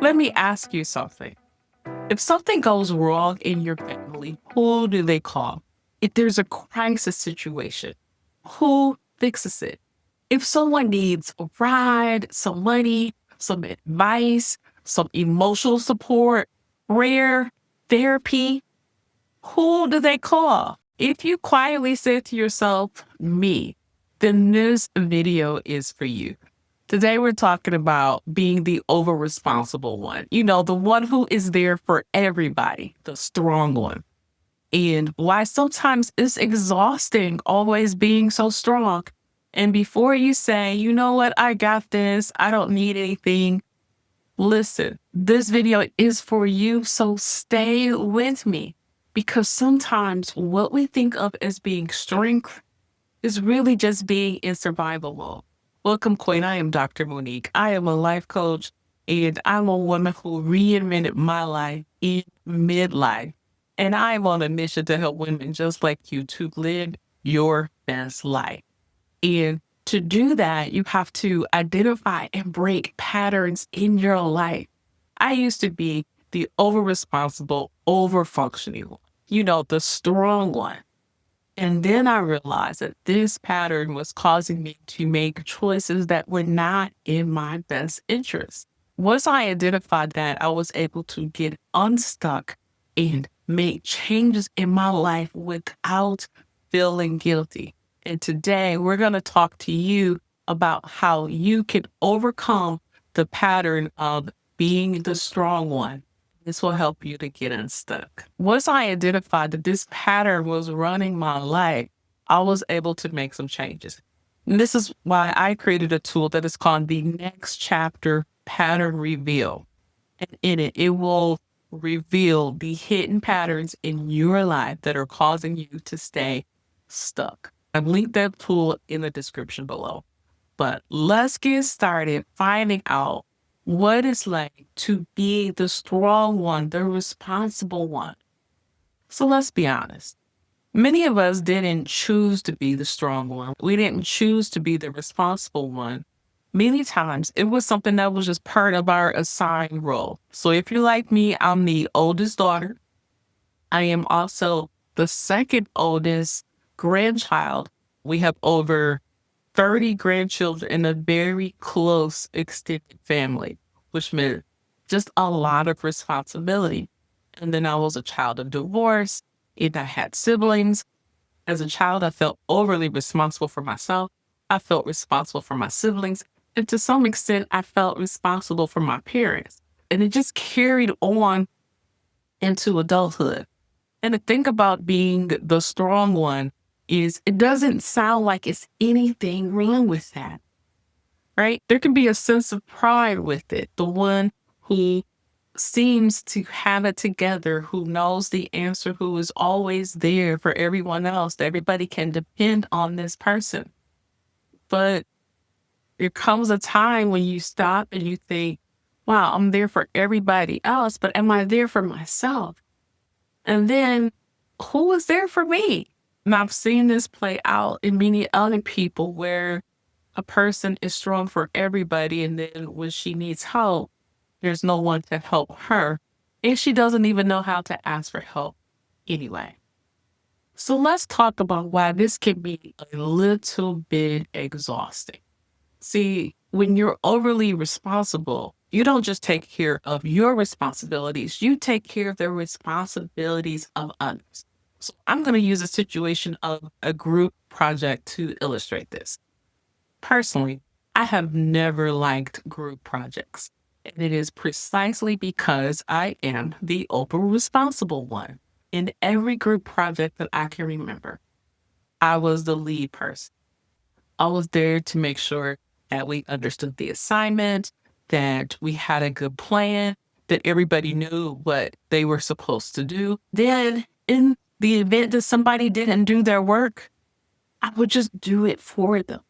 Let me ask you something. If something goes wrong in your family, who do they call? If there's a crisis situation, who fixes it? If someone needs a ride, some money, some advice, some emotional support, prayer, therapy, who do they call? If you quietly say to yourself, me, then this video is for you. Today, we're talking about being the over responsible one, the one who is there for everybody, the strong one, and why sometimes it's exhausting always being so strong. And before you say, you know what, I got this, I don't need anything, listen, this video is for you. So stay with me because sometimes what we think of as being strength is really just being in survival mode. Welcome, Queen. I am Dr. Monique. I am a life coach, and I'm a woman who reinvented my life in midlife. And I'm on a mission to help women just like you to live your best life. And to do that, you have to identify and break patterns in your life. I used to be the over responsible, over functioning one, the strong one. And then I realized that this pattern was causing me to make choices that were not in my best interest. Once I identified that, I was able to get unstuck and make changes in my life without feeling guilty. And today we're going to talk to you about how you can overcome the pattern of being the strong one. This will help you to get unstuck. Once I identified that this pattern was running my life, I was able to make some changes. And this is why I created a tool that is called the Next Chapter Pattern Reveal. And in it, it will reveal the hidden patterns in your life that are causing you to stay stuck. I've linked that tool in the description below. But let's get started finding out what it's like to be the strong one, the responsible one. So let's be honest. Many of us didn't choose to be the strong one. We didn't choose to be the responsible one. Many times it was something that was just part of our assigned role. So if you're like me, I'm the oldest daughter. I am also the second oldest grandchild. We have over 30 grandchildren in a very close extended family, which meant just a lot of responsibility. And then I was a child of divorce, and I had siblings. As a child, I felt overly responsible for myself. I felt responsible for my siblings. And to some extent, I felt responsible for my parents. And it just carried on into adulthood. And the thing about being the strong one is it doesn't sound like it's anything wrong with that, right? There can be a sense of pride with it. The one who seems to have it together, who knows the answer, who is always there for everyone else. Everybody can depend on this person. But there comes a time when you stop and you think, wow, I'm there for everybody else, but am I there for myself? And then who is there for me? And I've seen this play out in many other people where a person is strong for everybody. And then when she needs help, there's no one to help her. And she doesn't even know how to ask for help anyway. So let's talk about why this can be a little bit exhausting. See, when you're overly responsible, you don't just take care of your responsibilities, you take care of the responsibilities of others. So I'm going to use a situation of a group project to illustrate this. Personally, I have never liked group projects. And it is precisely because I am the over responsible one. In every group project that I can remember, I was the lead person. I was there to make sure that we understood the assignment, that we had a good plan, that everybody knew what they were supposed to do. Then, in the event that somebody didn't do their work, I would just do it for them.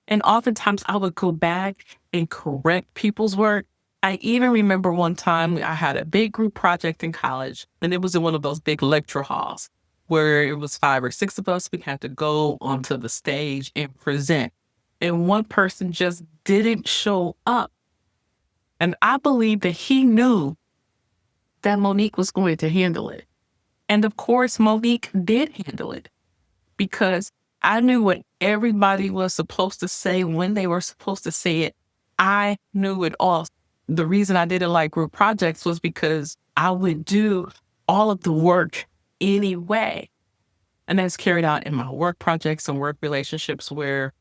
And oftentimes I would go back and correct people's work. I even remember one time I had a big group project in college, and it was in one of those big lecture halls where it was 5 or 6 of us. We had to go onto the stage and present. And one person just didn't show up. And I believe that he knew that Monique was going to handle it. And of course, Monique did handle it because I knew what everybody was supposed to say when they were supposed to say it. I knew it all. The reason I didn't like group projects was because I would do all of the work anyway. And that's carried out in my work projects and work relationships where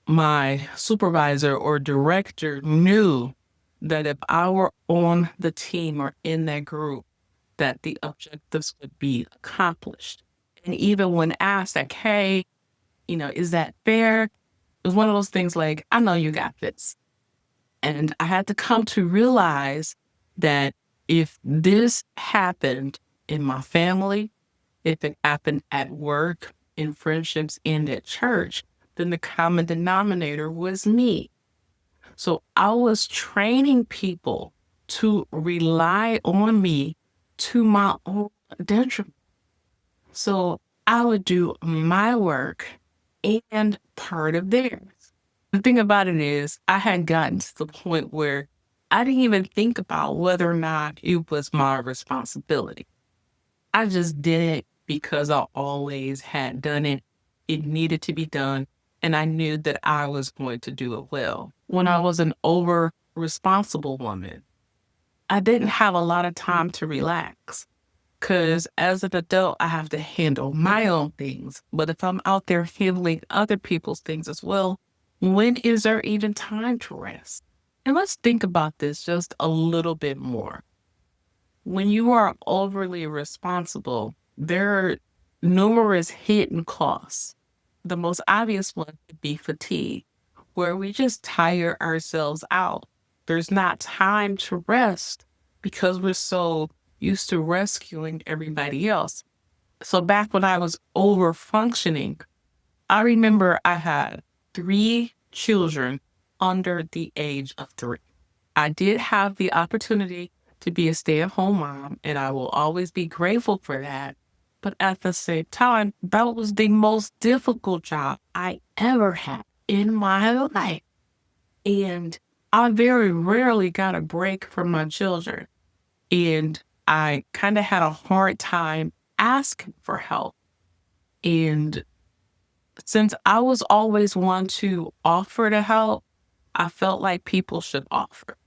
my supervisor or director knew that if I were on the team or in that group, that the objectives would be accomplished. And even when asked, like, hey, is that fair? It was one of those things like, I know you got this. And I had to come to realize that if this happened in my family, if it happened at work, in friendships, and at church, then the common denominator was me. So I was training people to rely on me to my own detriment. So I would do my work and part of theirs. The thing about it is, I had gotten to the point where I didn't even think about whether or not it was my responsibility. I just did it because I always had done it. It needed to be done. And I knew that I was going to do it well. When I was an over responsible woman, I didn't have a lot of time to relax because as an adult, I have to handle my own things. But if I'm out there handling other people's things as well, when is there even time to rest? And let's think about this just a little bit more. When you are overly responsible, there are numerous hidden costs. The most obvious one would be fatigue, where we just tire ourselves out. There's not time to rest because we're so used to rescuing everybody else. So back when I was over functioning, I remember I had 3 children under the age of 3. I did have the opportunity to be a stay-at-home mom, and I will always be grateful for that. But at the same time, that was the most difficult job I ever had in my life. And I very rarely got a break from my children. And I kind of had a hard time asking for help. And since I was always one to offer to help, I felt like people should offer.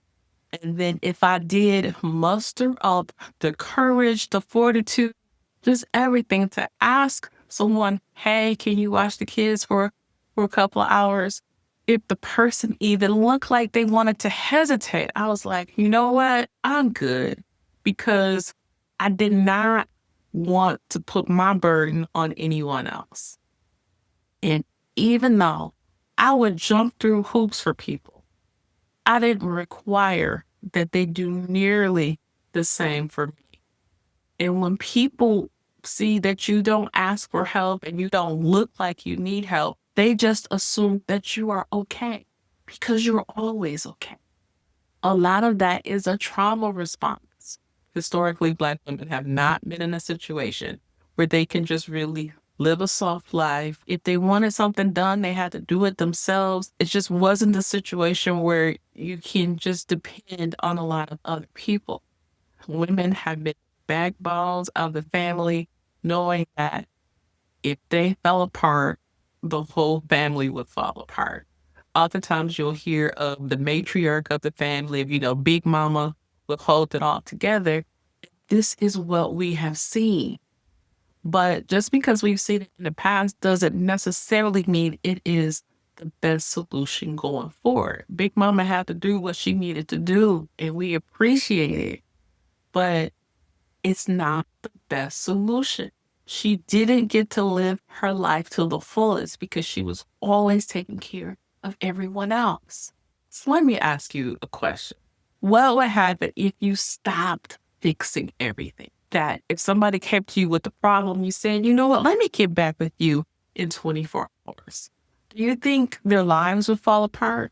And then if I did muster up the courage, the fortitude, just everything to ask someone, hey, can you watch the kids for a couple of hours? If the person even looked like they wanted to hesitate, I was like, you know what? I'm good because I did not want to put my burden on anyone else. And even though I would jump through hoops for people, I didn't require that they do nearly the same for me. And when people see that you don't ask for help and you don't look like you need help, they just assume that you are okay because you're always okay. A lot of that is a trauma response. Historically, Black women have not been in a situation where they can just really live a soft life. If they wanted something done, they had to do it themselves. It just wasn't a situation where you can just depend on a lot of other people. Women have been backbones of the family, knowing that if they fell apart, the whole family would fall apart. Oftentimes you'll hear of the matriarch of the family, Big Mama would hold it all together. This is what we have seen. But just because we've seen it in the past doesn't necessarily mean it is the best solution going forward. Big Mama had to do what she needed to do, and we appreciate it. But it's not the best solution. She didn't get to live her life to the fullest because she was always taking care of everyone else. So let me ask you a question. What would happen if you stopped fixing everything? That if somebody came to you with the problem, you said, you know what, let me get back with you in 24 hours. Do you think their lives would fall apart?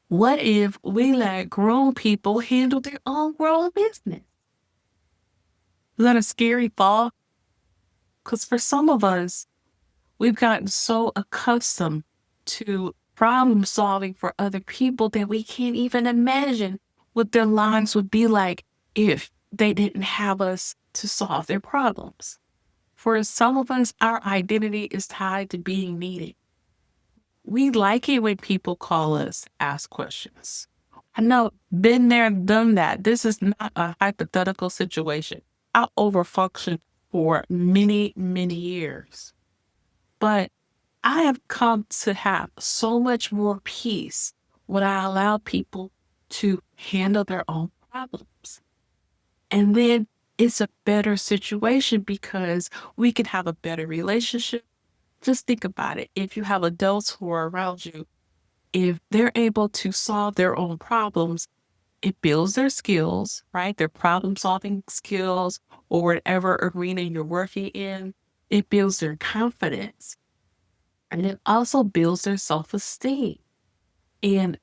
What if we let grown people handle their own grown business? Is that a scary thought? Because for some of us, we've gotten so accustomed to problem solving for other people that we can't even imagine what their lives would be like if they didn't have us to solve their problems. For some of us, our identity is tied to being needed. We like it when people call us, ask questions. I know, been there, done that. This is not a hypothetical situation. I overfunctioned for many, many years. But I have come to have so much more peace when I allow people to handle their own problems. And then it's a better situation because we can have a better relationship. Just think about it. If you have adults who are around you, if they're able to solve their own problems, it builds their skills, right? Their problem solving skills or whatever arena you're working in. It builds their confidence and it also builds their self esteem. And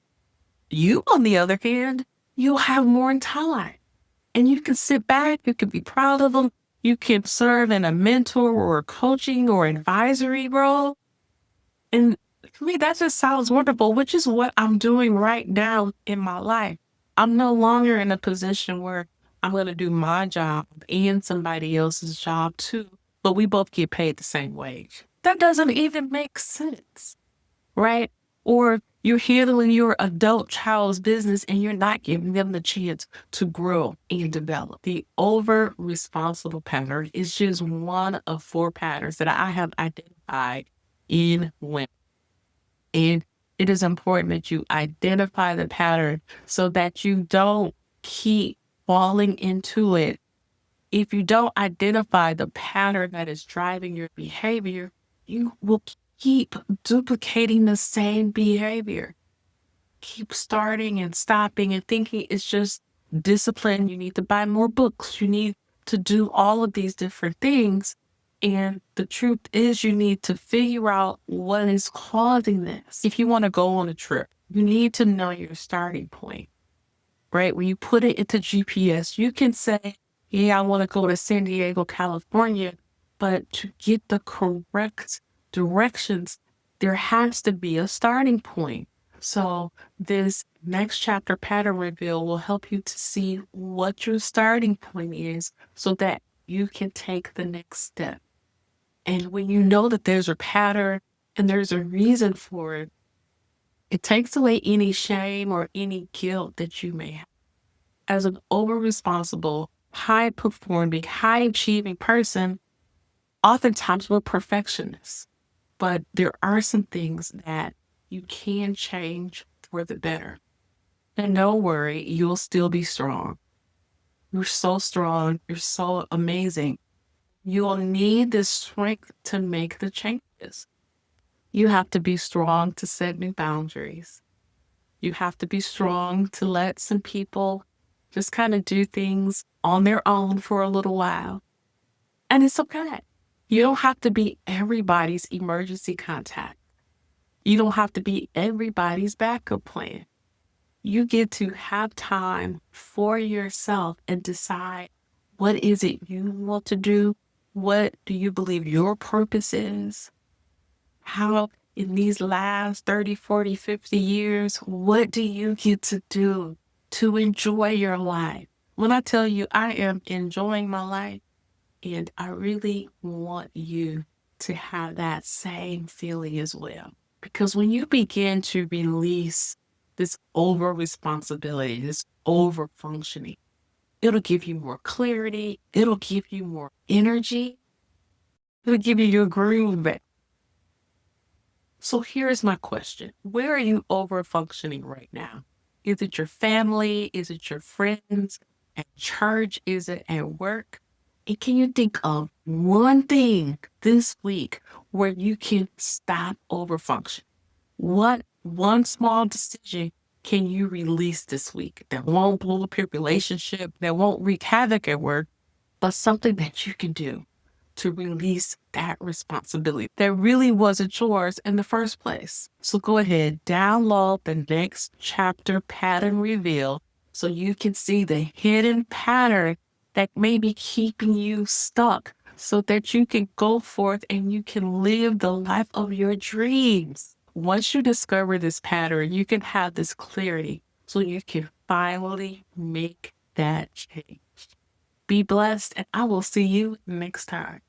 you, on the other hand, you'll have more time and you can sit back, you can be proud of them, you can serve in a mentor or a coaching or advisory role. And for me, that just sounds wonderful, which is what I'm doing right now in my life. I'm no longer in a position where I'm going to do my job and somebody else's job too, but we both get paid the same wage. That doesn't even make sense, right? Or you're handling your adult child's business and you're not giving them the chance to grow and develop. The over responsible pattern is just one of 4 patterns that I have identified in women. And it is important that you identify the pattern so that you don't keep falling into it. If you don't identify the pattern that is driving your behavior, you will keep duplicating the same behavior. Keep starting and stopping and thinking it's just discipline. You need to buy more books. You need to do all of these different things. And the truth is, you need to figure out what is causing this. If you want to go on a trip, you need to know your starting point, right? When you put it into GPS, you can say, yeah, I want to go to San Diego, California, but to get the correct directions, there has to be a starting point. So this next chapter pattern reveal will help you to see what your starting point is so that you can take the next step. And when you know that there's a pattern and there's a reason for it, it takes away any shame or any guilt that you may have. As an over-responsible, high-performing, high-achieving person, oftentimes we're perfectionists. But there are some things that you can change for the better. And don't worry, you'll still be strong. You're so strong. You're so amazing. You'll need the strength to make the changes. You have to be strong to set new boundaries. You have to be strong to let some people just kind of do things on their own for a little while. And it's okay. You don't have to be everybody's emergency contact. You don't have to be everybody's backup plan. You get to have time for yourself and decide what is it you want to do? What do you believe your purpose is? How in these last 30, 40, 50 years, what do you get to do to enjoy your life? When I tell you I am enjoying my life, and I really want you to have that same feeling as well. Because when you begin to release this over responsibility, this over functioning, it'll give you more clarity, it'll give you more energy, it'll give you your groove back. So here's my question. Where are you over functioning right now? Is it your family? Is it your friends? At church? Is it at work? And can you think of one thing this week where you can stop over function? What one small decision can you release this week that won't blow up your relationship, that won't wreak havoc at work, but something that you can do to release that responsibility that really wasn't yours in the first place? So go ahead, download the next chapter pattern reveal so you can see the hidden pattern that may be keeping you stuck so that you can go forth and you can live the life of your dreams. Once you discover this pattern, you can have this clarity so you can finally make that change. Be blessed, and I will see you next time.